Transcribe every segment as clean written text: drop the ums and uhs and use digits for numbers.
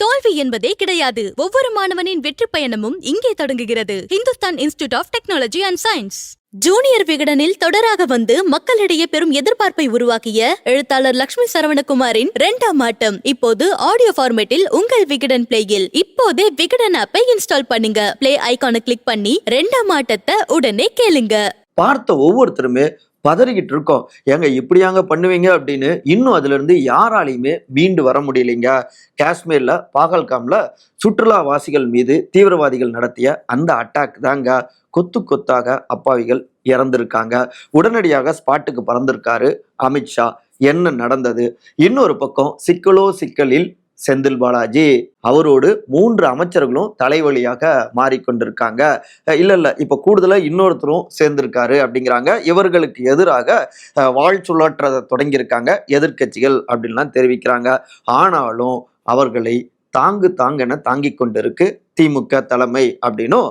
தோல்வி என்பதே கிடையாது. ஒவ்வொரு மாணவனின் வெற்றி பயணமும் இங்கே தொடங்குகிறது. Hindustan institute of technology and Science. Junior விகடனில் தொடராக வந்து மக்களிடையே பெரும் எதிர்பார்ப்பை உருவாக்கிய எழுத்தாளர் லட்சுமி சரவணகுமாரின் 2ஆம் ஆட்டம் இப்போது ஆடியோ ஃபார்மேட்டில் உங்கள் விகடன் பிளேயில். இப்போதே விகடன் ஆப்பை இன்ஸ்டால் பண்ணுங்க. பிளே ஐகானை கிளிக் பண்ணி 2ஆம் ஆட்டத்தை உடனே கேளுங்க. பார்த்த ஒவ்வொருத்தருமே பதறிக்கிட்டு இருக்கோம். ஏங்க இப்படியாங்க பண்ணுவீங்க அப்படின்னு. இன்னும் அதுல இருந்து யாராலையுமே மீண்டு வர முடியலைங்க. காஷ்மீர்ல பாகல்காம்ல சுற்றுலாவாசிகள் மீது தீவிரவாதிகள் நடத்திய அந்த அட்டாக் தாங்க கொத்து கொத்தாக அப்பாவிகள் இறந்திருக்காங்க. உடனடியாக ஸ்பாட்டுக்கு பறந்திருக்காரு அமித்ஷா. என்ன நடந்தது? இன்னொரு பக்கம் சிக்கலோ சிக்கலில் செந்தில் பாலாஜி அவரோடு 3 அமைச்சர்களும் தலைவலியாக மாறிக்கொண்டிருக்காங்க. இல்ல இப்ப கூடுதலா இன்னொருத்தரும் சேர்ந்திருக்காரு அப்படிங்கிறாங்க. இவர்களுக்கு எதிராக வாழ் சுழற்ற தொடங்கியிருக்காங்க எதிர்கட்சிகள் அப்படின்லாம் தெரிவிக்கிறாங்க. ஆனாலும் அவர்களை தாங்கென தாங்கி கொண்டிருக்கு திமுக தலைமை அப்படின்னும்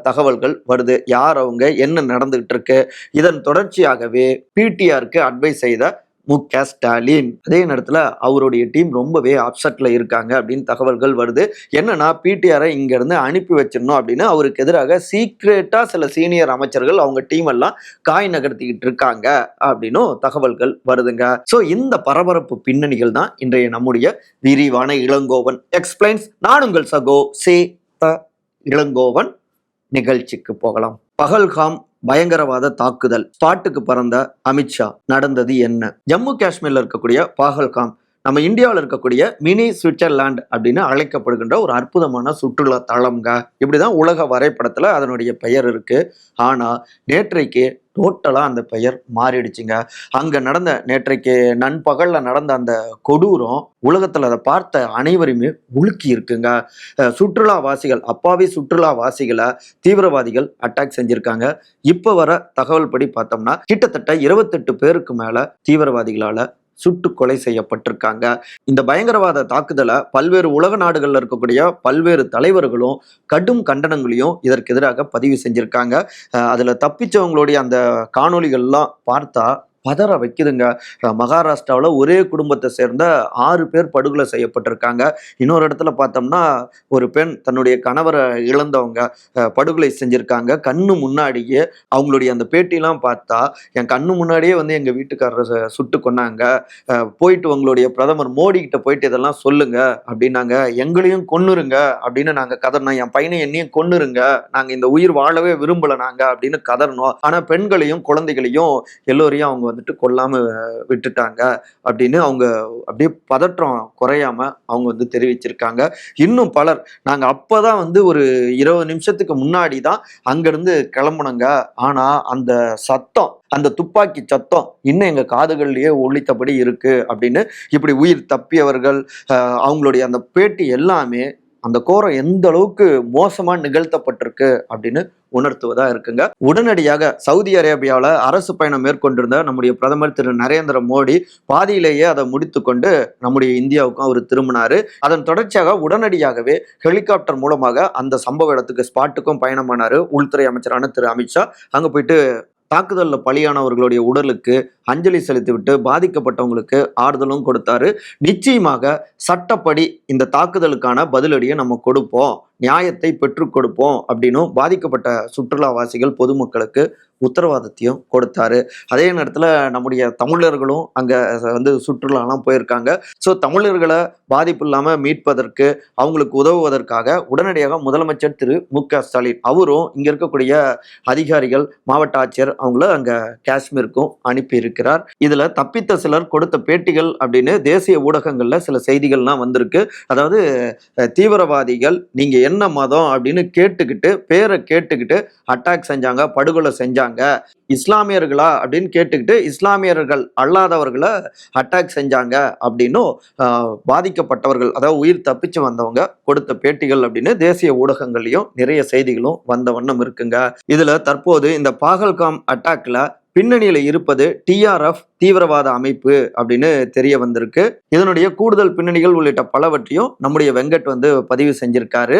தகவல்கள் வருது. யார் அவங்க, என்ன நடந்துகிட்டு இருக்கு? இதன் தொடர்ச்சியாகவே பிடிஆருக்கு அட்வைஸ் செய்த மு.க. ஸ்டாலின் அதே நேரத்துல அவருடைய டீம் ரொம்பவே அப்செட்ல இருக்காங்க அப்படின்னு தகவல்கள் வருது. என்னன்னா பிடிஆரை இங்க இருந்து அனுப்பி வச்சிடணும் அப்படின்னு அவருக்கு எதிராக சீக்ரெட்டா சில சீனியர் அமைச்சர்கள் அவங்க டீம் எல்லாம் காய் நகர்த்திக்கிட்டு இருக்காங்க அப்படின்னும் தகவல்கள் வருதுங்க. சோ இந்த பரபரப்பு பின்னணிகள் தான் இன்றைய நம்முடைய விரிவான இளங்கோவன் எக்ஸ்பிளைன்ஸ். நான் உங்கள் சகோ சே த இளங்கோவன். நிகழ்ச்சிக்கு போகலாம். பகல்காம் பயங்கரவாத தாக்குதல். ஸ்பாட்டுக்கு பறந்த அமித்ஷா. நடந்தது என்ன? ஜம்மு காஷ்மீர்ல இருக்கக்கூடிய பகல்காம் நம்ம இந்தியாவில் இருக்கக்கூடிய மினி சுவிட்சர்லாந்து அப்படின்னு அழைக்கப்படுகின்ற ஒரு அற்புதமான சுற்றுலா தளம்ங்க. இப்படிதான் உலக வரைபடத்துல அதனுடைய பெயர் இருக்கு. ஆனா நேற்றைக்கு டோட்டலா அந்த பெயர் மாறிடுச்சுங்க. அங்க நடந்த நேற்றைக்கு நண்பகல்ல நடந்த அந்த கொடூரம் உலகத்துல அதை பார்த்த அனைவருமே உலுக்கி இருக்குங்க. சுற்றுலாவாசிகள், அப்பாவி சுற்றுலாவாசிகளை தீவிரவாதிகள் அட்டாக் செஞ்சிருக்காங்க. இப்ப வர தகவல் படி பார்த்தோம்னா கிட்டத்தட்ட 28 பேருக்கு மேல தீவிரவாதிகளால சுட்டு கொலை செய்யப்பட்டிருக்காங்க. இந்த பயங்கரவாத தாக்குதலை பல்வேறு உலக நாடுகள்ல இருக்கக்கூடிய பல்வேறு தலைவர்களும் கடும் கண்டனங்களையும் இதற்கு எதிராக பதிவு செஞ்சிருக்காங்க. அதுல தப்பிச்சவங்களுடைய அந்த காணொளிகள்லாம் பார்த்தா பதற வைக்குதுங்க. மகாராஷ்டிராவில் ஒரே குடும்பத்தை சேர்ந்த 6 பேர் படுகொலை செய்யப்பட்டிருக்காங்க. இன்னொரு இடத்துல பார்த்தோம்னா ஒரு பெண் தன்னுடைய கணவரை இழந்தவங்க படுகொலை செஞ்சிருக்காங்க. கண்ணு முன்னாடியே அவங்களுடைய அந்த பேட்டிலாம் பார்த்தா, என் கண்ணு முன்னாடியே வந்து எங்க வீட்டுக்காரரை சுட்டு கொன்னாங்க, போயிட்டு உங்களுடைய பிரதமர் மோடி கிட்ட போயிட்டு இதெல்லாம் சொல்லுங்க அப்படின்னாங்க. எங்களையும் கொன்னுருங்க அப்படின்னு நாங்க கதறணும். என் பையனை என்னையும் கொன்னுருங்க, நாங்க இந்த உயிர் வாழவே விரும்பல நாங்க அப்படின்னு கதறணும். ஆனா பெண்களையும் குழந்தைகளையும் எல்லோரையும் அவங்க வந்துட்டு கொல்லாம விட்டுட்டாங்க அப்படின்னு அவங்க அப்படியே பதற்றம் குறையாம அவங்க வந்து தெரிவிச்சிருக்காங்க. இன்னும் பலர் நாங்க அப்பதான் வந்து ஒரு 20 நிமிஷத்துக்கு முன்னாடி தான் அங்கிருந்து கிளம்புனங்க, ஆனா அந்த சத்தம், அந்த துப்பாக்கி சத்தம் இன்னும் எங்க காதுகள்லயே ஒலித்தபடி இருக்கு அப்படின்னு இப்படி உயிர் தப்பியவர்கள் அவங்களுடைய அந்த பேட்டி எல்லாமே அந்த கோரம் எந்த அளவுக்கு மோசமா நிகழ்த்தப்பட்டிருக்கு அப்படின்னு உணர்த்துவதா இருக்குங்க. உடனடியாக சவுதி அரேபியாவில் அரசு பயணம் மேற்கொண்டிருந்த நம்முடைய பிரதமர் திரு நரேந்திர மோடி பாதியிலேயே அதை முடித்து கொண்டு நம்முடைய இந்தியாவுக்கும் அவர் திரும்பினாரு. அதன் தொடர்ச்சியாக உடனடியாகவே ஹெலிகாப்டர் மூலமாக அந்த சம்பவ இடத்துக்கு ஸ்பாட்டுக்கும் பயணமானாரு உள்துறை அமைச்சரான திரு அமித்ஷா. அங்க போயிட்டு தாக்குதலில் பலியானவர்களுடைய உடலுக்கு அஞ்சலி செலுத்திவிட்டு பாதிக்கப்பட்டவங்களுக்கு ஆறுதலும் கொடுத்தாரு. நிச்சயமாக சட்டப்படி இந்த தாக்குதலுக்கான பதிலடியை நம்ம கொடுப்போம், நியாயத்தை பெற்றுக் கொடுப்போம் அப்படின்னும் பாதிக்கப்பட்ட சுற்றுலாவாசிகள் பொதுமக்களுக்கு உத்தரவாதத்தையும் கொடுத்தாரு. அதே நேரத்தில் நம்முடைய தமிழர்களும் அங்கே வந்து சுற்றுலாலாம் போயிருக்காங்க. ஸோ தமிழர்களை பாதிப்பு இல்லாமல் மீட்பதற்கு அவங்களுக்கு உதவுவதற்காக உடனடியாக முதலமைச்சர் திரு மு.க. ஸ்டாலின் அவரும் இங்கே இருக்கக்கூடிய அதிகாரிகள், மாவட்ட ஆட்சியர் அவங்கள அங்கே காஷ்மீருக்கும் அனுப்பி இருக்கிறார். இதில் தப்பித்த சிலர் கொடுத்த பேட்டிகள் அப்படின்னு தேசிய ஊடகங்களில் சில செய்திகள்லாம் வந்திருக்கு. அதாவது தீவிரவாதிகள் நீங்க என்ன மதம் அப்படின்னு பேரை கேட்டுக்கிட்டு அட்டாக் செஞ்சாங்க, படுகொலை செஞ்சாங்க. இஸ்லாமியர்களா அப்படின்னு கேட்டுக்கிட்டு இஸ்லாமியர்கள் அல்லாதவர்களை அட்டாக் செஞ்சாங்க அப்படின்னும் பாதிக்கப்பட்டவர்கள், அதாவது உயிர் தப்பிச்சு வந்தவங்க கொடுத்த பேட்டிகள் அப்படின்னு தேசிய ஊடகங்கள்லயும் நிறைய செய்திகளும் வந்த வண்ணம் இருக்குங்க. இதுல தற்போது இந்த பகல்காம் அட்டாக்ல பின்னணியில இருப்பது டிஆர்எஃப் தீவிரவாத அமைப்பு அப்படின்னு தெரிய வந்திருக்கு. இதனுடைய கூடுதல் பின்னணிகள் உள்ளிட்ட பலவற்றையும் நம்முடைய வெங்கட் வந்து பதிவு செஞ்சிருக்காரு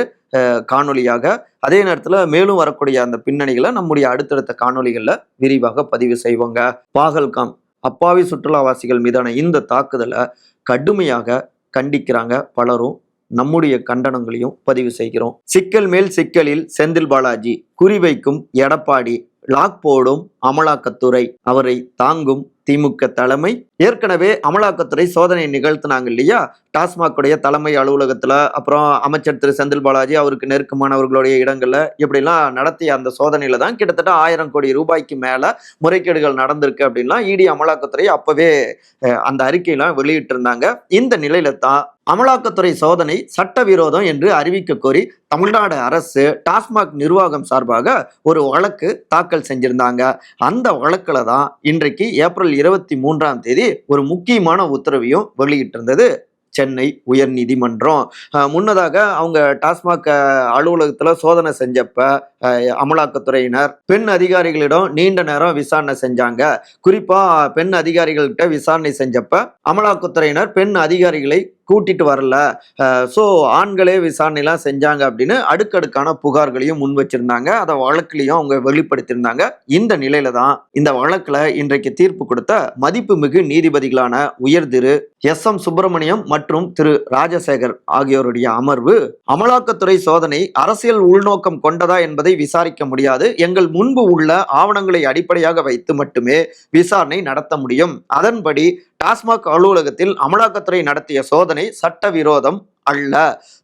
காணொலியாக. அதே நேரத்துல மேலும் வரக்கூடிய அந்த பின்னணிகளை நம்முடைய அடுத்தடுத்த காணொலிகள்ல விரிவாக பதிவு செய்வோங்க. பகல்காம் அப்பாவி சுற்றுலாவாசிகள் மீதான இந்த தாக்குதலை கடுமையாக கண்டிக்கிறாங்க பலரும், நம்முடைய கண்டனங்களையும் பதிவு செய்கிறோம். சிக்கல் மேல் சிக்கலில் செந்தில் பாலாஜி, குறிவைக்கும் எடப்பாடி, லாக் போடும் அமலாக்கத்துறை, அவரை தாங்கும் திமுக தலைமை. ஏற்கனவே அமலாக்கத்துறை சோதனை நிகழ்த்தினாங்க இல்லையா, டாஸ்மாக் உடைய தலைமை அலுவலகத்துல, அப்புறம் அமைச்சர் திரு செந்தில் பாலாஜி அவருக்கு நெருக்கமானவர்களுடைய இடங்கள்ல இப்படிலாம் நடத்திய அந்த சோதனையில தான் கிட்டத்தட்ட 1000 கோடி ரூபாய்க்கு மேல முறைகேடுகள் நடந்திருக்கு அப்படின்லாம் இடி அமலாக்கத்துறை அப்பவே அந்த அறிக்கையெல்லாம் வெளியிட்டு இருந்தாங்க. இந்த நிலையில தான் அமலாக்கத்துறை சோதனை சட்டவிரோதம் என்று அறிவிக்க கோரி தமிழ்நாடு அரசு டாஸ்மாக் நிர்வாகம் சார்பாக ஒரு வழக்கு தாக்கல் செஞ்சிருந்தாங்க. அந்த வழக்குல தான் இன்றைக்கு ஏப்ரல் 23ஆம் தேதி ஒரு முக்கியமான உத்தரவையும் வெளியிட்டிருந்தது சென்னை உயர் நீதிமன்றம். முன்னதாக அவங்க டாஸ்மாக் அலுவலகத்துல சோதனை செஞ்சப்ப அமலாக்கத்துறையினர் பெண் அதிகாரிகளிடம் நீண்ட நேரம் விசாரணை செஞ்சாங்க. குறிப்பா பெண் அதிகாரிகள்கிட்ட விசாரணை செஞ்சப்ப அமலாக்கத்துறையினர் பெண் அதிகாரிகளை கூட்டிட்டு வரல, ஸோ ஆண்களே விசாரணைலாம் செஞ்சாங்க அப்படின்னு அடுக்கடுக்கான புகார்களையும் முன் வச்சிருந்தாங்க. அதை வழக்குலையும் அவங்க வெளிப்படுத்தியிருந்தாங்க. இந்த நிலையில தான் இந்த வழக்குல இன்றைக்கு தீர்ப்பு கொடுத்த மதிப்புமிகு நீதிபதிகளான உயர் திரு எஸ்.எம். சுப்பிரமணியம் மற்றும் திரு ராஜசேகர் ஆகியோருடைய அமர்வு, அமலாக்கத்துறை சோதனை அரசியல் உள்நோக்கம் கொண்டதா என்பதை விசாரிக்க முடியாது, எங்கள் முன்பு உள்ள ஆவணங்களை அடிப்படையாக வைத்து மட்டுமே விசாரணை நடத்த முடியும், அதன்படி டாஸ்மாக் அலுவலகத்தில் அமலாக்கத்துறை நடத்திய சோதனை சட்டவிரோதம் அல்ல,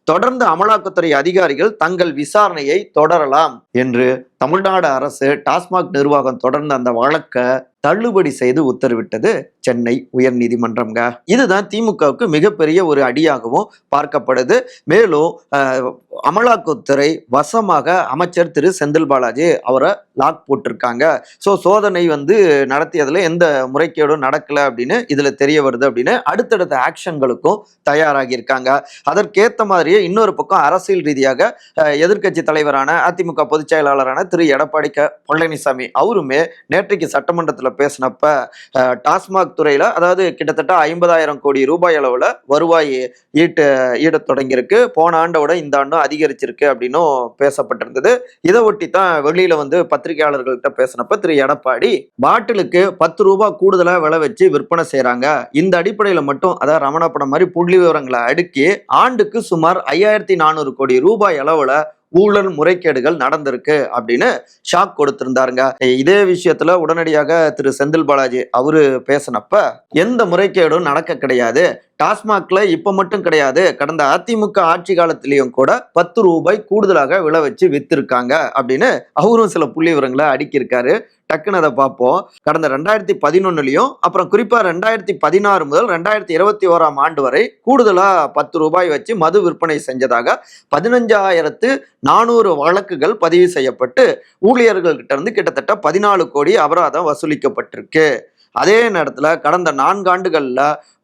தொடர்ந்து அமலாக்கத்துறை அதிகாரிகள் தங்கள் விசாரணையை தொடரலாம் என்று தமிழ்நாடு அரசு டாஸ்மாக் நிர்வாகம் தொடர்ந்து அந்த வழக்கை தள்ளுபடி செய்து உத்தரவிட்டது சென்னை உயர் நீதிமன்றம்ங்க. இதுதான் திமுகவுக்கு மிகப்பெரிய ஒரு அடியாகவும் பார்க்கப்படுது. மேலும் அமலாக்கத்துறை வசமாக அமைச்சர் திரு செந்தில் பாலாஜி அவரை லாக் போட்டிருக்காங்க. ஸோ சோதனை நடத்தியதுல எந்த முறைகேடும் நடக்கல அப்படின்னு இதுல தெரிய வருது அப்படின்னு அடுத்தடுத்த ஆக்ஷன்களுக்கும் தயாராகி இருக்காங்க. அதற்கேற்ற மாதிரியே இன்னொரு பக்கம் அரசியல் ரீதியாக எதிர்க்கட்சி தலைவரான அதிமுக பொதுச் செயலாளரான திரு எடப்பாடி பழனிசாமி அவருமே நேற்றைக்கு சட்டமன்றத்தில் பேசினப்ப டாஸ்மாக் துறையில, அதாவது கிட்டத்தட்ட 50,000 கோடி ரூபாய் அளவுல வருவாய் ஈட்ட தொடங்கியிருக்கு, போன ஆண்டோட இந்த ஆண்டும் அதிகரிச்சிருக்கு அப்படின்னும் பேசப்பட்டிருந்தது. இதை ஒட்டி தான் வெளியில பத்திரிகையாளர்கள்ட்ட பேசினப்ப திரு எடப்பாடி, பாட்டிலுக்கு 10 ரூபாய் கூடுதலா விலை வச்சு விற்பனை செய்யறாங்க, இந்த அடிப்படையில மட்டும், அதாவது ரமணப்படம் மாதிரி புள்ளி விவரங்களை அடுக்கி ஆண்டுக்கு சுமார் 5,400 கோடி ரூபாய் அளவுல ஊழல் முறைகேடுகள் நடந்திருக்கு அப்படின்னு ஷாக் கொடுத்திருந்தாருங்க. இதே விஷயத்துல உடனடியாக திரு செந்தில் பாலாஜி அவரு பேசினப்ப, எந்த முறைகேடும் நடக்க கிடையாது, டாஸ்மாக்ல இப்ப மட்டும் கிடையாது, கடந்த அதிமுக ஆட்சி காலத்திலையும் கூட 10 ரூபாய் கூடுதலாக விலை வச்சு வித்திருக்காங்க அப்படின்னு அவரும் சில புள்ளி விவரங்களை அடுக்கியிருக்காரு. டக்குன்னு அதை பார்ப்போம். கடந்த 2011 அப்புறம் குறிப்பா 2016 முதல் 2021ஆம் ஆண்டு வரை கூடுதலா 10 ரூபாய் வச்சு மது விற்பனை செஞ்சதாக 15,400 வழக்குகள் பதிவு செய்யப்பட்டு ஊழியர்கள்கிட்ட இருந்து கிட்டத்தட்ட 14 கோடி அபராதம் வசூலிக்கப்பட்டிருக்கு. அதே நேரத்துல கடந்த 4 ஆண்டுகள்ல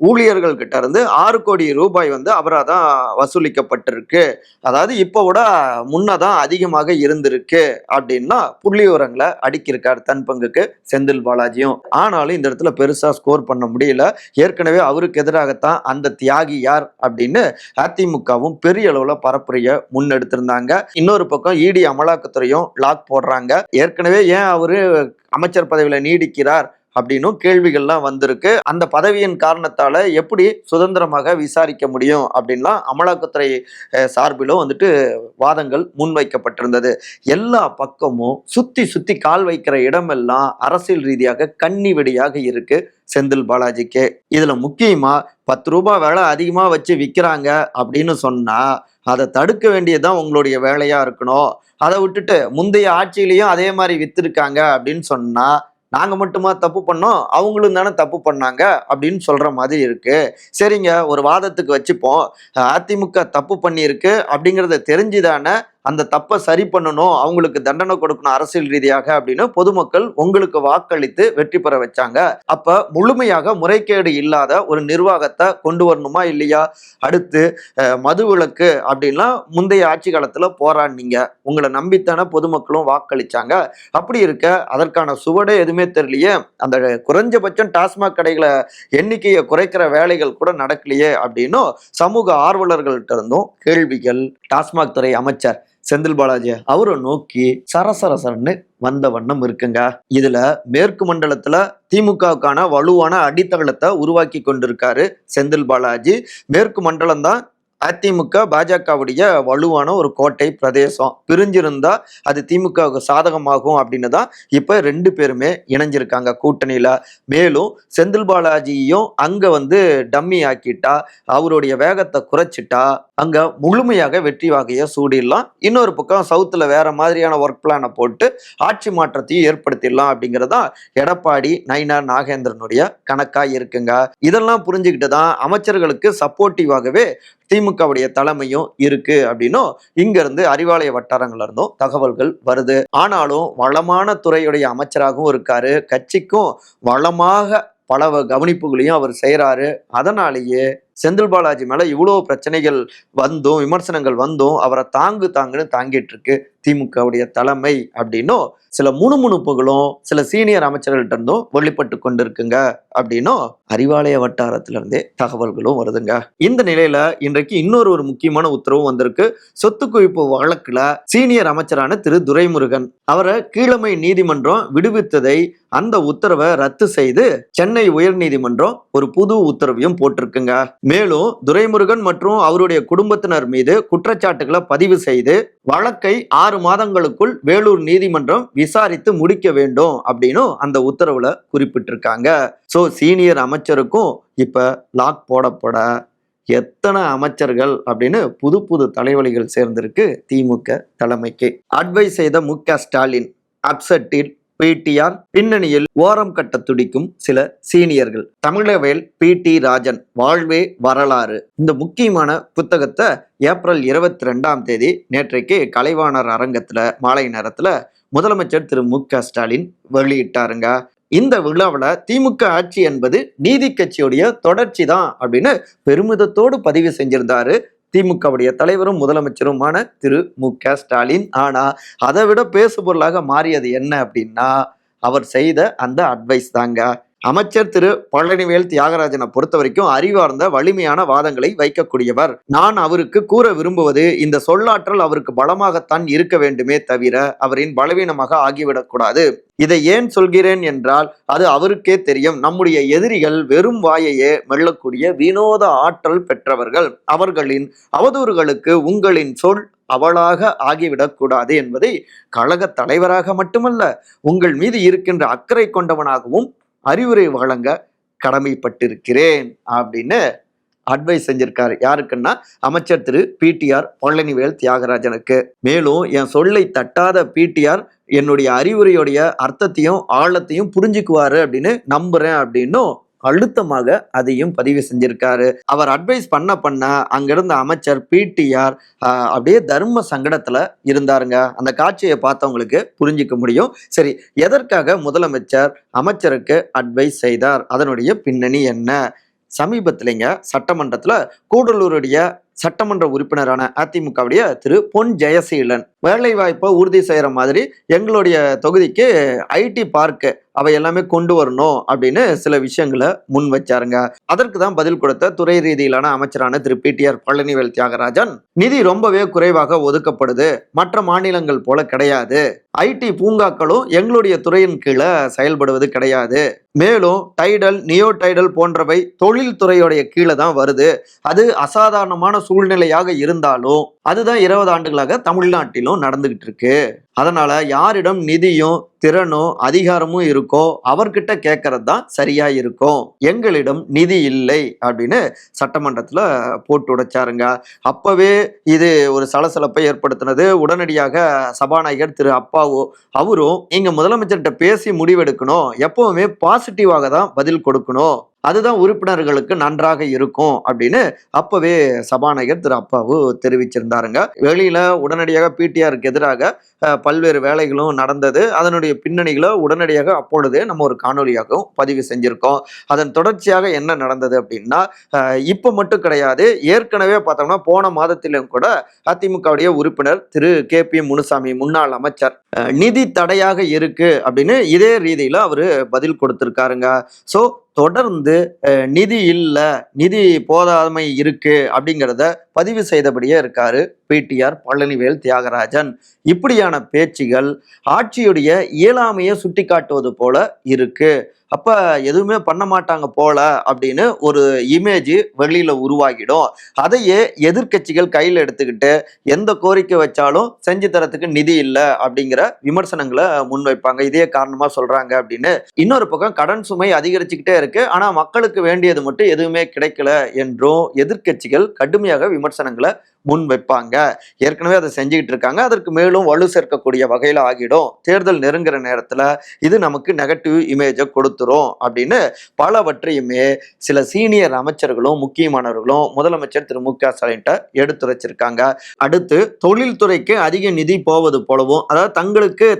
ஊழியர்கள் கிட்ட இருந்து 6 கோடி ரூபாய் அபராதம் வசூலிக்கப்பட்டிருக்கு. அதாவது இப்போ விட முன்னதான் அதிகமாக இருந்திருக்கு அப்படின்னா புள்ளி விவரங்களை அடுக்கியிருக்காரு தன் பங்குக்கு செந்தில் பாலாஜியும். ஆனாலும் இந்த இடத்துல பெருசா ஸ்கோர் பண்ண முடியல. ஏற்கனவே அவருக்கு எதிராகத்தான் அந்த தியாகி யார் அப்படின்னு அதிமுகவும் பெரிய அளவுல பரப்புரைய முன்னெடுத்திருந்தாங்க. இன்னொரு பக்கம் இடி அமலாக்கத்துறையும் லாக் போடுறாங்க. ஏற்கனவே ஏன் அவரு அமைச்சர் பதவியில நீடிக்கிறார் அப்படின்னும் கேள்விகள்லாம் வந்திருக்கு. அந்த பதவியின் காரணத்தால எப்படி சுதந்திரமாக விசாரிக்க முடியும் அப்படின்லாம் அமலாக்கத்துறை சார்பிலும் வாதங்கள் முன்வைக்கப்பட்டிருந்தது. எல்லா பக்கமும் சுத்தி சுத்தி கால் வைக்கிற இடமெல்லாம் அரசியல் ரீதியாக கண்ணி வெடியாக இருக்கு செந்தில் பாலாஜிக்கு. இதுல முக்கியமா 10 ரூபாய் விலை அதிகமா வச்சு விற்கிறாங்க அப்படின்னு சொன்னா அதை தடுக்க வேண்டியதுதான் உங்களுடைய வேலையா இருக்கணும். அதை விட்டுட்டு முந்தைய ஆட்சியிலையும் அதே மாதிரி வித்திருக்காங்க அப்படின்னு சொன்னா நாங்க மட்டுமா தப்பு பண்ணோம், அவங்களும் தானே தப்பு பண்ணாங்க அப்படின்னு சொல்ற மாதிரி இருக்கு. சரிங்க, ஒரு வாதத்துக்கு வச்சுப்போம், அதிமுக தப்பு பண்ணியிருக்கு அப்படிங்கிறத தெரிஞ்சுதானே அந்த தப்பை சரி பண்ணணும், அவங்களுக்கு தண்டனை கொடுக்கணும் அரசியல் ரீதியாக அப்படின்னு பொதுமக்கள் உங்களுக்கு வாக்களித்து வெற்றி பெற வச்சாங்க. அப்ப முழுமையாக முறைகேடு இல்லாத ஒரு நிர்வாகத்தை கொண்டு வரணுமா இல்லையா? அடுத்து மதுவிலக்கு அப்படின்லாம் முந்தைய ஆட்சி காலத்துல போராடினீங்க, உங்களை நம்பித்தானே பொதுமக்களும் வாக்களிச்சாங்க. அப்படி இருக்க அதற்கான சுவடே எதுவுமே தெரியலையே, அந்த குறைஞ்சபட்சம் டாஸ்மாக் கடைகளை எண்ணிக்கையை குறைக்கிற வேலைகள் கூட நடக்கலையே அப்படின்னும் சமூக ஆர்வலர்கள்ட்ட இருந்தும் கேள்விகள் டாஸ்மாக் துறை அமைச்சர் செந்தில் பாலாஜி அவரை நோக்கி சரசரசரன்னு வந்த வண்ணம் இருக்குங்க. இதுல மேற்கு மண்டலத்துல திமுகவுக்கான வலுவான அடித்தளத்தை உருவாக்கி கொண்டிருக்காரு செந்தில் பாலாஜி. மேற்கு மண்டலம் தான் அதிமுக பாஜகவுடைய வலுவான ஒரு கோட்டை பிரதேசம். பிரிஞ்சிருந்தா அது திமுகவுக்கு சாதகமாகும் அப்படின்னு தான் இப்ப 2 பேருமே இணைஞ்சிருக்காங்க கூட்டணியில. மேலும் செந்தில் பாலாஜியும் அங்க டம்மி ஆக்கிட்டா, அவருடைய வேகத்தை குறைச்சிட்டா அங்க முழுமையாக வெற்றி வாகையை சூடிடலாம். இன்னொரு பக்கம் சவுத்துல வேற மாதிரியான ஒர்க் பிளானை போட்டு ஆட்சி மாற்றத்தையும் ஏற்படுத்திடலாம் அப்படிங்கிறதா எடப்பாடி நயினார் நாகேந்திரனுடைய கணக்கா இருக்குங்க. இதெல்லாம் புரிஞ்சுக்கிட்டு தான் அமைச்சர்களுக்கு சப்போர்ட்டிவாகவே திமுகவுடைய தலைமையும் இருக்கு அப்படின்னும் இங்க இருந்து அறிவாலய வட்டாரங்கள்ல இருந்தும் தகவல்கள் வருது. ஆனாலும் வளமான துறையுடைய அமைச்சராகவும் இருக்காரு, கட்சிக்கும் வளமாக பல கவனிப்புகளையும் அவர் செய்யறாரு. அதனாலேயே செந்தில் பாலாஜி மேல இவ்வளவு பிரச்சனைகள் வந்தும் விமர்சனங்கள் வந்தும் அவரை தாங்குன்னு தாங்கிட்டு இருக்கு திமுகவுடைய தலைமை அப்படின்னும் சில முணுமுணுப்புகளும் சில சீனியர் அமைச்சர்கள்ட்ட இருந்தும் வெளிப்பட்டு கொண்டிருக்குங்க அப்படின்னும் அறிவாலய வட்டாரத்துல இருந்தே தகவல்களும் வருதுங்க. இந்த நிலையில இன்றைக்கு இன்னொரு முக்கியமான உத்தரவும் வந்திருக்கு. சொத்து குவிப்பு வழக்குல சீனியர் அமைச்சரான திரு துரைமுருகன் அவரை கீழமை நீதிமன்றம் விடுவித்ததை அந்த உத்தரவை ரத்து செய்து சென்னை உயர் நீதிமன்றம் ஒரு புது உத்தரவையும் போட்டிருக்குங்க. மேலும் துரைமுருகன் மற்றும் அவருடைய குடும்பத்தினர் மீது குற்றச்சாட்டுகளை பதிவு செய்து வழக்கை 6 மாதங்களுக்குள் வேலூர் நீதிமன்றம் விசாரித்து முடிக்க வேண்டும் அப்படின்னு அந்த உத்தரவுல குறிப்பிட்டிருக்காங்க. சோ சீனியர் அமைச்சருக்கும் இப்ப லாக் போடப்பட எத்தனை அமைச்சர்கள் அப்படின்னு புது தலைவலிகள் சேர்ந்திருக்கு திமுக தலைமைக்கு. அட்வைஸ் செய்த மு.க. ஸ்டாலின் அப்செட்டில் பிடிஆர், பின்னணியில் ஓரம் கட்ட துடிக்கும் சில சீனியர்கள். தமிழவேல் பி.டி. ராஜன் வாழ்வே வரலாறு இந்த முக்கியமான புத்தகத்தை ஏப்ரல் 22ஆம் தேதி நேற்றைக்கு கலைவாணர் அரங்கத்துல மாலை நேரத்துல முதலமைச்சர் திரு மு.க. ஸ்டாலின் வெளியிட்டாருங்க. இந்த விழாவில் திமுக ஆட்சி என்பது நீதி கட்சியுடைய தொடர்ச்சி தான் அப்படின்னு பெருமிதத்தோடு பதிவு செஞ்சிருந்தாரு திமுகவுடைய தலைவரும் முதலமைச்சருமான திரு மு.க. ஸ்டாலின். ஆனா அதை விட பேசு பொருளாக மாறியது என்ன அப்படின்னா அவர் செய்த அந்த அட்வைஸ் தாங்க. அமைச்சர் திரு பழனிவேல் தியாகராஜனை பொறுத்த வரைக்கும் அறிவார்ந்த வலிமையான வாதங்களை வைக்கக்கூடியவர். நான் அவருக்கு கூற விரும்புவது இந்த சொல்லாற்றல் அவருக்கு பலமாகத்தான் இருக்க வேண்டுமே தவிர அவரின் பலவீனமாக ஆகிவிடக்கூடாது. இதை ஏன் சொல்கிறேன் என்றால் அது அவருக்கே தெரியும். நம்முடைய எதிரிகள் வெறும் வாயையே மெல்லக்கூடிய வினோத ஆற்றல் பெற்றவர்கள். அவர்களின் அவதூறுகளுக்கு உங்களின் சொல் அவளாக ஆகிவிடக்கூடாது என்பதை கழக தலைவராக மட்டுமல்ல உங்கள் மீது இருக்கின்ற அக்கறை கொண்டவனாகவும் அறிவுரை வழங்க கடமைப்பட்டிருக்கிறேன் அப்படின்னு அட்வைஸ் செஞ்சிருக்காரு. யாருக்குன்னா அமைச்சர் திரு பிடிஆர் பழனிவேல் தியாகராஜனுக்கு. மேலும் என் சொல்லை தட்டாத பிடிஆர் என்னுடைய அறிவுரையுடைய அர்த்தத்தையும் ஆழத்தையும் புரிஞ்சுக்குவாரு அப்படின்னு நம்புறேன் அப்படின்னும் அழுத்தமாக அதையும் பதிவு செஞ்சிருக்காரு. அவர் அட்வைஸ் பண்ண அங்கிருந்த அமைச்சர் பிடிஆர் அப்படியே தர்ம சங்கடத்துல இருந்தாருங்க. அந்த காட்சியை பார்த்தவங்களுக்கு புரிஞ்சிக்க முடியும். சரி, எதற்காக முதலமைச்சர் அமைச்சருக்கு அட்வைஸ் செய்தார், அதனுடைய பின்னணி என்ன? சமீபத்திலங்க சட்டமன்றத்துல கூடலூருடைய சட்டமன்ற உறுப்பினரான அதிமுகவுடைய திரு பொன் ஜெயசீலன் வேலை வாய்ப்பை உறுதி செய்யற மாதிரி எங்களுடைய தொகுதிக்கு ஐடி பார்க் அவை எல்லாமே கொண்டு வரணும் அப்படின்னு சில விஷயங்களை முன் வச்சாருங்க. அதற்கு தான் பதில் கொடுத்த துறை ரீதியிலான அமைச்சரான திரு பிடிஆர் பழனிவேல் தியாகராஜன், நிதி ரொம்பவே குறைவாக ஒதுக்கப்படுது, மற்ற மாநிலங்கள் போல கிடையாது, ஐடி பூங்காக்களும் எங்களுடைய துறையின் கீழே செயல்படுவது கிடையாது, மேலும் டைடல் நியோ டைடல் போன்றவை தொழில் துறையுடைய கீழே தான் வருது, அது அசாதாரணமான சூழ்நிலையாக இருந்தாலும் அதுதான் 20 ஆண்டுகளாக தமிழ்நாட்டிலும் நடந்துகிட்டு இருக்கு. அதனால யாரிடம் நிதியும் திறனும் அதிகாரமும் இருக்கோ அவர்கிட்ட கேட்கறது தான் சரியா இருக்கும், எங்களிடம் நிதி இல்லை அப்படின்னு சட்டமன்றத்துல போட்டு உடைச்சாருங்க. அப்பவே இது ஒரு சலசலப்பை ஏற்படுத்தினது. உடனடியாக சபாநாயகர் திரு அப்பாவு அவரும் இங்க முதலமைச்சர்கிட்ட பேசி முடிவெடுக்கணும், எப்பவுமே பாசிட்டிவாக தான் பதில் கொடுக்கணும், அதுதான் உறுப்பினர்களுக்கு நன்றாக இருக்கும் அப்படின்னு அப்பவே சபாநாயகர் திரு அப்பாவு தெரிவிச்சிருந்தாருங்க. வெளியில உடனடியாக பிடிஆருக்கு எதிராக பல்வேறு வேலைகளும் நடந்தது. அதனுடைய பின்னணிகளை உடனடியாக அப்பொழுதே நம்ம ஒரு காணொலியாகவும் பதிவு செஞ்சிருக்கோம். அதன் தொடர்ச்சியாக என்ன நடந்தது அப்படின்னா இப்ப மட்டும் கிடையாது, ஏற்கனவே பார்த்தோம்னா போன மாதத்திலும் கூட அதிமுகவுடைய உறுப்பினர் திரு கே.பி. முனுசாமி முன்னாள் அமைச்சர் நிதி தடையாக இருக்கு அப்படின்னு இதே ரீதியில அவரு பதில் கொடுத்திருக்காருங்க. சோ தொடர்ந்து நிதி இல்லை, நிதி போதாமை இருக்கு அப்படிங்கிறத பதிவு செய்தபடியே இருக்காரு பிடிஆர் பழனிவேல் தியாகராஜன். இப்படியான பேச்சுகள் ஆட்சியுடைய இயலாமையை சுட்டி காட்டுவது போல இருக்கு. அப்ப எதுவுமே பண்ண மாட்டாங்க போல அப்படின்னு ஒரு இமேஜ் வெளியில உருவாகிடும். அதையே எதிர்க்கட்சிகள் கையில எடுத்துக்கிட்டு எந்த கோரிக்கை வச்சாலும் செஞ்சு தரத்துக்கு நிதி இல்ல அப்படிங்கிற விமர்சனங்களை முன்வைப்பாங்க. இதே காரணமா சொல்றாங்க அப்படின்னு. இன்னொரு பக்கம் கடன் சுமை அதிகரிச்சுக்கிட்டே இருக்கு. ஆனா மக்களுக்கு வேண்டியது மட்டும் எதுவுமே கிடைக்கல என்றும் எதிர்க்கட்சிகள் கடுமையாக விமர்சனங்களை முன் வைப்பாங்க. ஏற்கனவே அதை செஞ்சுக்கிட்டு இருக்காங்க. அதற்கு மேலும் வலு சேர்க்கக்கூடிய வகையில ஆகிடும். தேர்தல் நெருங்குற நேரத்துல இது நமக்கு நெகட்டிவ் இமேஜை கொடுத்துரும் அப்படின்னு பலவற்றையுமே சில சீனியர் அமைச்சர்களும் முக்கியமானவர்களும் முதலமைச்சர் திரு மு.க.ஸ்டாலின் எடுத்துரைச்சிருக்காங்க. அடுத்து தொழில்துறைக்கு அதிக நிதி போவது போலவும், அதாவது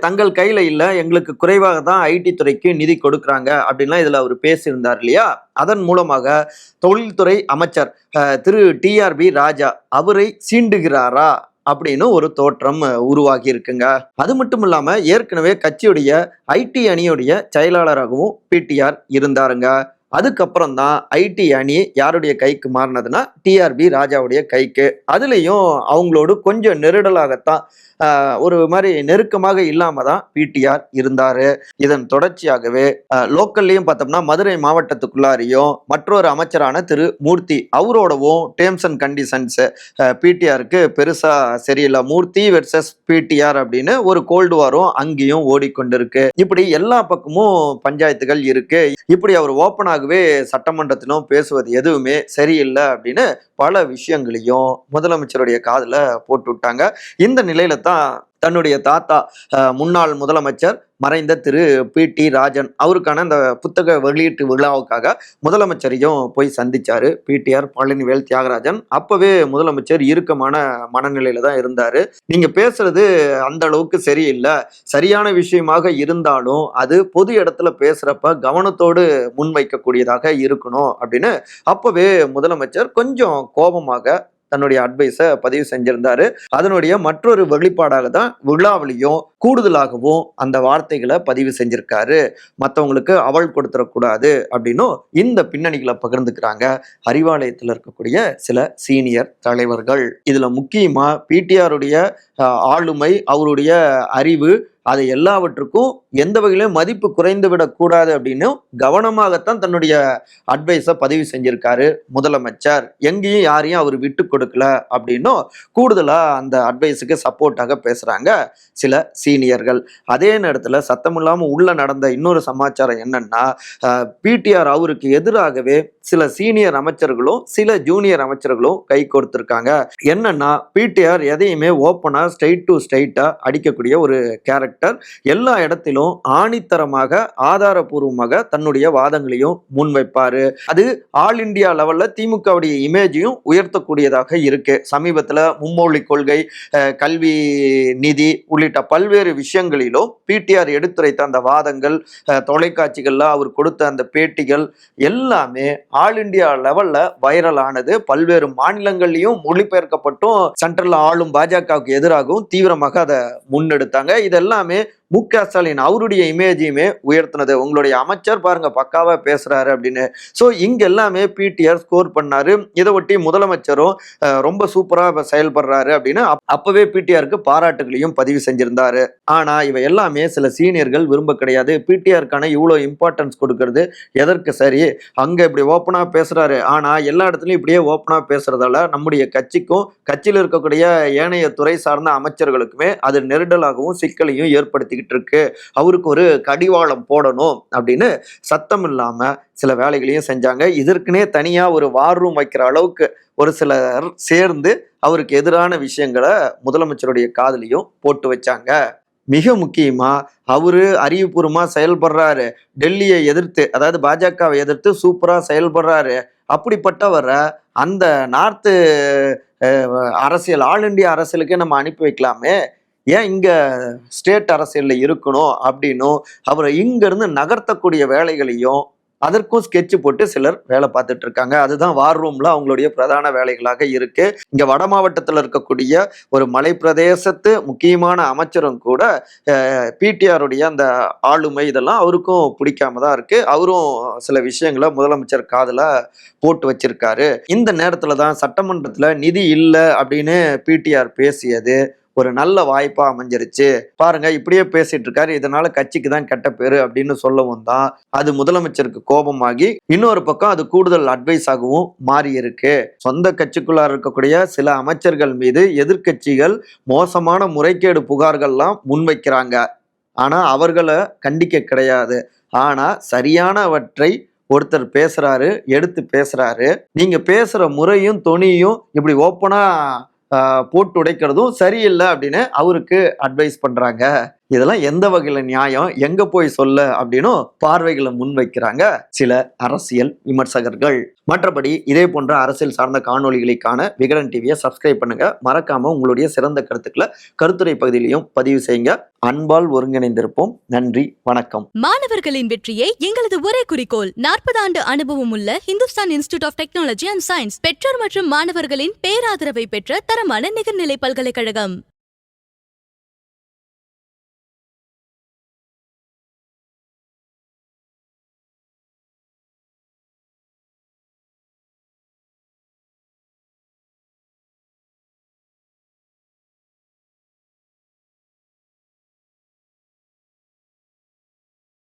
தங்கள் கையில இல்ல, எங்களுக்கு குறைவாக தான் ஐடி துறைக்கு நிதி கொடுக்குறாங்க அப்படின்லாம் இதுல அவர் பேசியிருந்தார் இல்லையா. அதன் மூலமாக தொழில்துறை அமைச்சர் திரு டிஆர்பி ராஜா அவரை சீண்டுகிறாரா அப்படின்னு ஒரு தோற்றம் உருவாகி இருக்குங்க. அது மட்டும் இல்லாம ஏற்கனவே கட்சியுடைய ஐடி அணியுடைய செயலாளராகவும் பிடிஆர் இருந்தாருங்க. அதுக்கப்புறம் தான் ஐடி அணி யாருடைய கைக்கு மாறினதுன்னா டிஆர்பி ராஜாவுடைய கைக்கு. அதுலயும் அவங்களோடு கொஞ்சம் நெருடலாகத்தான் ஒரு மாதிரி நெருக்கமாக இல்லாம தான் பிடிஆர் இருந்தாரு. இதன் தொடர்ச்சியாகவே லோக்கல்லையும் பார்த்தோம்னா மதுரை மாவட்டத்துக்குள்ளாரையும் மற்றொரு அமைச்சரான திரு மூர்த்தி அவரோடவும் டேர்ம்ஸ் அண்ட் கண்டிஷன்ஸ் பிடிஆருக்கு பெருசா சரியில்லை. மூர்த்தி வெர்சஸ் பிடிஆர் அப்படின்னு ஒரு கோல்டு வாரும் அங்கேயும் ஓடிக்கொண்டிருக்கு. இப்படி எல்லா பக்கமும் பஞ்சாயத்துகள் இருக்கு. இப்படி அவர் ஓப்பனாகவே சட்டமன்றத்திலும் பேசுவது எதுவுமே சரியில்லை அப்படின்னு பல விஷயங்களையும் முதலமைச்சருடைய காதுல போட்டு விட்டாங்க. இந்த நிலையில தான் தன்னுடைய தாத்தா முன்னாள் முதலமைச்சர் மறைந்த திரு பி.டி. ராஜன் அவருக்கான அந்த புத்தக வெளியீட்டு விழாவுக்காக முதலமைச்சரையும் போய் சந்திச்சாரு பிடிஆர் பழனிவேல் தியாகராஜன். அப்பவே முதலமைச்சர் இறுக்கமான மனநிலையில தான் இருந்தாரு. நீங்க பேசுறது அந்த அளவுக்கு சரியில்லை, சரியான விஷயமாக இருந்தாலும் அது பொது இடத்துல பேசுறப்ப கவனத்தோடு முன்வைக்கக்கூடியதாக இருக்கணும் அப்படின்னு அப்பவே முதலமைச்சர் கொஞ்சம் கோபமாக தன்னுடைய அட்வைஸை பதிவு செஞ்சிருந்தாரு. அதனுடைய மற்றொரு வெளிப்பாடாக தான் விழாவிலையும் கூடுதலாகவும் அந்த வார்த்தைகளை பதிவு செஞ்சிருக்காரு. மற்றவங்களுக்கு அவள் கொடுத்துடக்கூடாது அப்படின்னும் இந்த பின்னணிகளை பகிர்ந்துக்கிறாங்க அறிவாலயத்தில் இருக்கக்கூடிய சில சீனியர் தலைவர்கள். இதுல முக்கியமா பிடிஆருடைய ஆளுமை, அவருடைய அறிவு, அது எல்லாவற்றுக்கும் எந்த வகையிலும் மதிப்பு குறைந்து விடக்கூடாது அப்படின்னு கவனமாகத்தான் தன்னுடைய அட்வைஸை பதிவு செஞ்சிருக்காரு முதலமைச்சர். எங்கேயும் யாரையும் அவர் விட்டு கொடுக்கல அப்படின்னும் கூடுதலா அந்த அட்வைஸுக்கு சப்போர்ட்டாக பேசுறாங்க சில சீனியர்கள். அதே நேரத்துல சத்தமில்லாம உள்ள நடந்த இன்னொரு சமாச்சாரம் என்னன்னா, பிடிஆர் அவருக்கு எதிராகவே சில சீனியர் அமைச்சர்களும் சில ஜூனியர் அமைச்சர்களும் கை கோர்த்திருக்காங்க. என்னன்னா, பிடிஆர் எதையுமே ஓப்பனா ஸ்ட்ரெயிட் டு ஸ்ட்ரெயிட்டா அடிக்கக்கூடிய ஒரு கேரக்டர். எல்லா இடத்திலும் ஆணித்தரமாக ஆதாரபூர்வமாக தன்னுடைய வாதங்களையும் முன்வைப்பாரு. அது ஆல் இந்தியா லெவல்ல திமுகவுடைய இமேஜையும் உயர்த்தக்கூடியதாக இருக்கு. சமீபத்துல மும்மொழி கொள்கை, கல்வி நிதி உள்ளிட்ட பல்வேறு விஷயங்களிலும் பிடிஆர் எடுத்துரைத்த அந்த வாதங்கள், தொலைக்காட்சிகள்ல அவர் கொடுத்த அந்த பேட்டிகள் எல்லாமே ஆல் இந்தியா லெவல்ல வைரல் ஆனது. பல்வேறு மாநிலங்கள்லயும் மொழிபெயர்க்கப்பட்டும் சென்ட்ரல் ஆளும் பாஜகவுக்கு எதிராகவும் தீவிரமாக அதை முன்னெடுத்தாங்க. இதெல்லாம் மு.க.ஸ்டாலின் அவருடைய இமேஜையுமே உயர்த்தினது. உங்களுடைய அமைச்சர் பாருங்க பக்காவா பேசுறாரு அப்படின்னு. சோ இங்க எல்லாமே பிடிஆர் ஸ்கோர் பண்ணாரு. இதை ஒட்டி முதலமைச்சரும் ரொம்ப சூப்பரா செயல்படுறாரு அப்படின்னு அப்பவே பிடிஆருக்கு பாராட்டுகளையும் பதிவு செஞ்சிருந்தாரு. ஆனா இவ எல்லாமே சில சீனியர்கள் விரும்ப கிடையாது. பிடிஆருக்கான இவ்வளவு இம்பார்ட்டன்ஸ் கொடுக்கறது எதற்கு சரி? அங்க இப்படி ஓப்பனா பேசுறாரு, ஆனா எல்லா இடத்துலயும் இப்படியே ஓப்பனா பேசுறதால நம்முடைய கட்சிக்கும் கட்சியில் இருக்கக்கூடிய ஏனைய துறை சார்ந்த அமைச்சர்களுக்குமே அது நெருடலாகவும் சிக்கலையும் ஏற்படுத்திக்கிட்டு இருக்கு. அவருக்கு ஒரு கடிவாளம் போடணும் அப்படின்னு சத்தம் இல்லாம சில வேலைகளையும் செஞ்சாங்க. இதற்குனே தனியா ஒரு வார் ரூம் வைக்கிற அளவுக்கு ஒரு சிலர் சேர்ந்து அவருக்கு எதிரான விஷயங்களை முதலமைச்சருடைய காதலையும் போட்டு வச்சாங்க. மிக முக்கியமா அவரு அறிவுபூர்வமா செயல்படுறாரு. டெல்லியை எதிர்த்து, அதாவது பாஜகவை எதிர்த்து சூப்பரா செயல்படுறாரு. அப்படிப்பட்டவரை அந்த நார்த்து அரசியல், ஆல் இண்டியா அரசியலுக்கே நம்ம அனுப்பி வைக்கலாமே, ஏன் இங்க ஸ்டேட் அரசியல்ல இருக்கணும் அப்படின்னும் அவரை இங்க இருந்து நகர்த்தக்கூடிய வேலைகளையும் அதற்கும் ஸ்கெட்ச் போட்டு சிலர் வேலை பார்த்துட்டு இருக்காங்க. அதுதான் வார் ரூம்ல அவங்களுடைய பிரதான வேலைகளாக இருக்கு. இங்க வட மாவட்டத்தில் இருக்கக்கூடிய ஒரு மலை பிரதேசத்து முக்கியமான அமைச்சரும் கூட பிடிஆருடைய அந்த ஆளுமை இதெல்லாம் அவருக்கும் பிடிக்காம தான் இருக்கு. அவரும் சில விஷயங்களை முதலமைச்சர் காதுல போட்டு வச்சிருக்காரு. இந்த நேரத்துல தான் சட்டமன்றத்துல நிதி இல்லை அப்படின்னு பிடிஆர் பேசியது ஒரு நல்ல வாய்ப்பா அமைஞ்சிருச்சு. பாருங்க இப்படியே பேசிட்டு இருக்காரு, இதனால கட்சிக்கு தான் கெட்ட பேரு அப்படின்னு சொல்லவும் தான் அது முதலமைச்சருக்கு கோபமாகி இன்னொரு பக்கம் அது கூடுதல் அட்வைஸ் ஆகவும் மாறி இருக்கு. சொந்த கட்சிக்குள்ளார இருக்கக்கூடிய சில அமைச்சர்கள் மீது எதிர்க்கட்சிகள் மோசமான முறைகேடு புகார்கள்லாம் முன்வைக்கிறாங்க. ஆனா அவர்களை கண்டிக்க கிடையாது. ஆனா சரியானவற்றை ஒருத்தர் பேசுறாரு, எடுத்து பேசுறாரு. நீங்க பேசுற முறையும் தொனியும் இப்படி ஓப்பனா போட்டு உடைக்கிறதும் சரியில்லை அப்படின்னு அவருக்கு அட்வைஸ் பண்றாங்க. இதெல்லாம் எந்த வகையில நியாயம், எங்க போய் சொல்ல அப்படின்னு பார்வைகளை முன்வைக்கிறாங்க சில அரசியல் விமர்சகர்கள். மற்றபடி இதே போன்ற அரசியல் சார்ந்த காணொளிகளை காண விகடன் டிவியை சப்ஸ்கிரைப் பண்ணுங்க. மறக்காம உங்களுடைய சிறந்த கருத்துக்களை கருத்துரை பகுதியிலையும் பதிவு செய்யுங்க. அன்பால் ஒருங்கிணைந்திருப்போம். நன்றி, வணக்கம். மாணவர்களின் வெற்றியை எங்களது ஒரே குறிக்கோள். 40 ஆண்டு அனுபவம் உள்ள Hindustan institute of technology and science பெற்றோர் மற்றும் மாணவர்களின் பேராதரவை பெற்ற தரமான நிகர்நிலை பல்கலைக்கழகம்.